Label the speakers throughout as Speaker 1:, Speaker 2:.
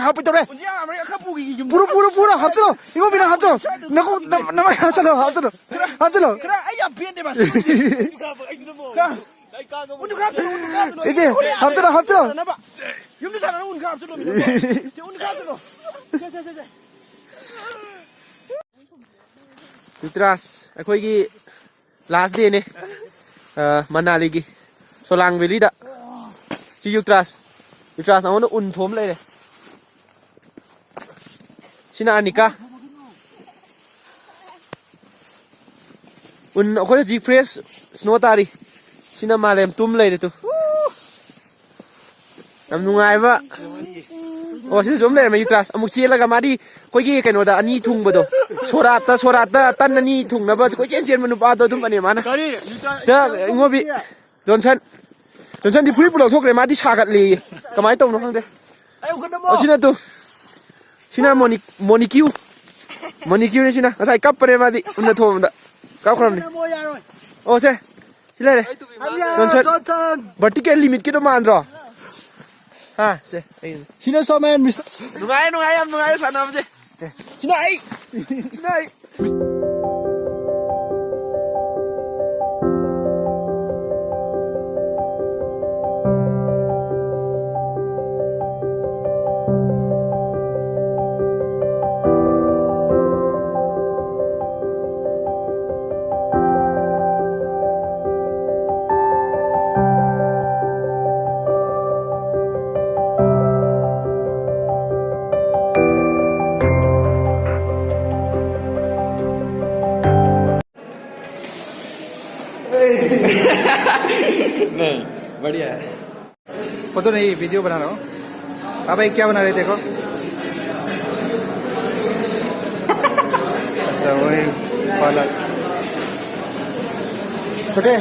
Speaker 1: 하고 있더래. 부르 합쳐. 이거 비랑 합쳐. 나가 합쳐.
Speaker 2: 그래 아야 비엔데 봐.
Speaker 1: 이제 합쳐.
Speaker 2: 여기 사는 우리 가 합쳐. 우리 가 합쳐.
Speaker 3: Yutras, akhoi last day ne Manali gi Solang Valley da chi Yutras awon un thom lai de Sina Anika un akhoi ji fresh snow tari Sina Malem tum lai de tu nam nungai ba Oh sini zoom lai ma Yutras amuk chi la ga ma di koi gi kaino da ani thung ba do Sorata tan ani thung na ba ko chen manu pa do dum ani mana da ngobi Johnson di phuri pulok thok le ma di sagat le kamai tong no khang de sina tu sina Monique ni sina asai kap pare ma di unna thom da ka khram ni oh se sila re Johnson vertical limit ki do man ro ha se
Speaker 2: Sina so man
Speaker 3: nungai sanam se Sina ai
Speaker 1: नहीं बढ़िया है photo नहीं video बना रहा हूँ अब भाई क्या बना रहे देखो अच्छा वही पालक छोटे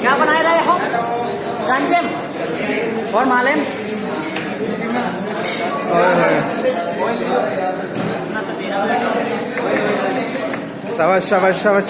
Speaker 4: क्या बना रहे हो कांचन और मालेम
Speaker 1: शाबाश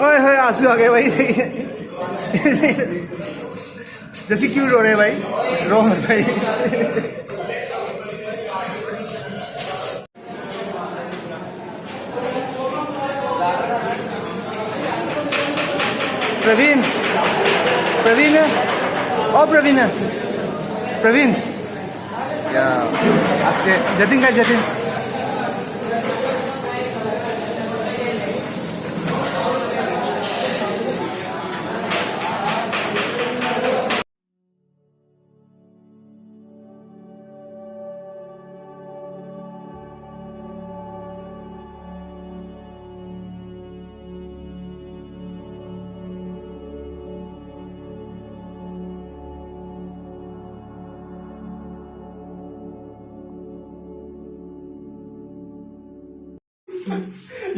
Speaker 1: ओए आंसू आ गए भाई जैसे क्यों रो रहे भाई रो मत भाई प्रवीण या आपसे जतिन का Jatin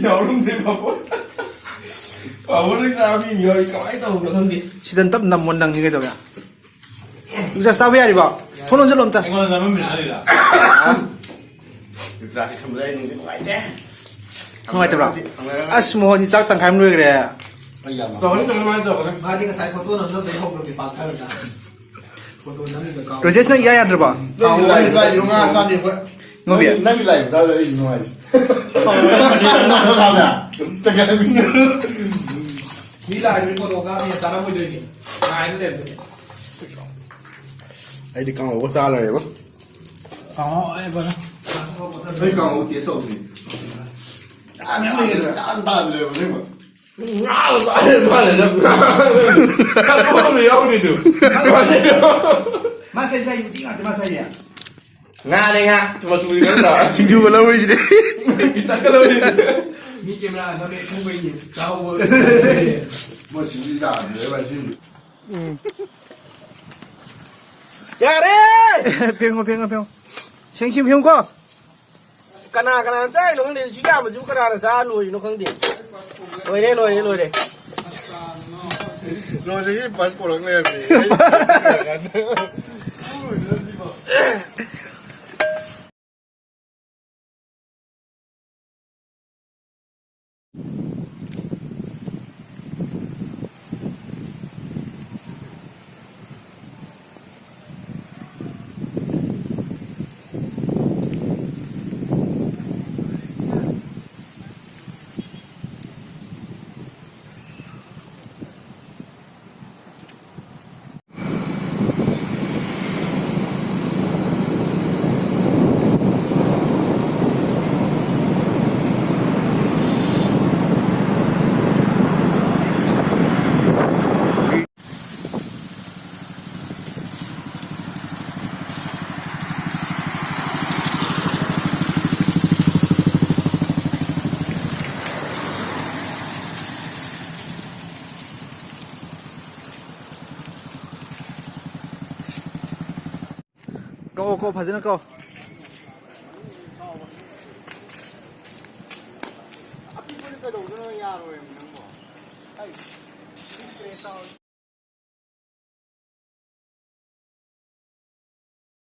Speaker 2: 여름에 바보를 사람이 여기 가만히 있다고 그러던데
Speaker 1: 시든 땀 남못 당기게 되냐 이제 싸워야 리 봐. 돈은 좀 없다.
Speaker 2: 이거는 나면 밀리다.
Speaker 5: Ra thì không lấy nhưng cái ngoại thế.
Speaker 1: Ngoại tập rồi. Asmo ni sak tang khai nuôi kìa.
Speaker 2: 너는 좀 많이 더 그래.
Speaker 6: 바디가 살 포토는 너 내가 그렇게 박하는다. 포토 남이 그
Speaker 1: Rồi chết nó iya ya 들어.
Speaker 5: Không lấy lại đúng không? Sao thì vậy?
Speaker 1: Ngô biển.
Speaker 5: Nó bị lẩy ra rồi ngoài. Nó làm à? Chắc cái
Speaker 6: 미라 이런 거 너가 그냥 사람 보이더니 아 이래.
Speaker 5: Đây thì con ổ xa rồi bác. Đây con ổ tía sầu gì? Ăn ta rồi đấy mà.
Speaker 6: 마사지야 이거 띵한테 마사지야.
Speaker 2: Nga đây Nga, mà chú ý đó.
Speaker 1: Xin chú vào lâu đi chứ.
Speaker 2: Tắt cái lâu đi.
Speaker 6: 니 게임라 너네 공부했니? 나오고.
Speaker 5: Mà chỉ đi đảo thì đấy bà xin.
Speaker 3: Ya re
Speaker 1: 평고 평고 평 생심 평고
Speaker 2: กนาใจน้องเดียชื่อยามันอยู่กนาซาลอยน้องเดียลอยเลย
Speaker 5: 로직이 파스포르트 내비.
Speaker 1: go 파지는 go
Speaker 5: 앞에 보니까 오늘 야로 했는 거.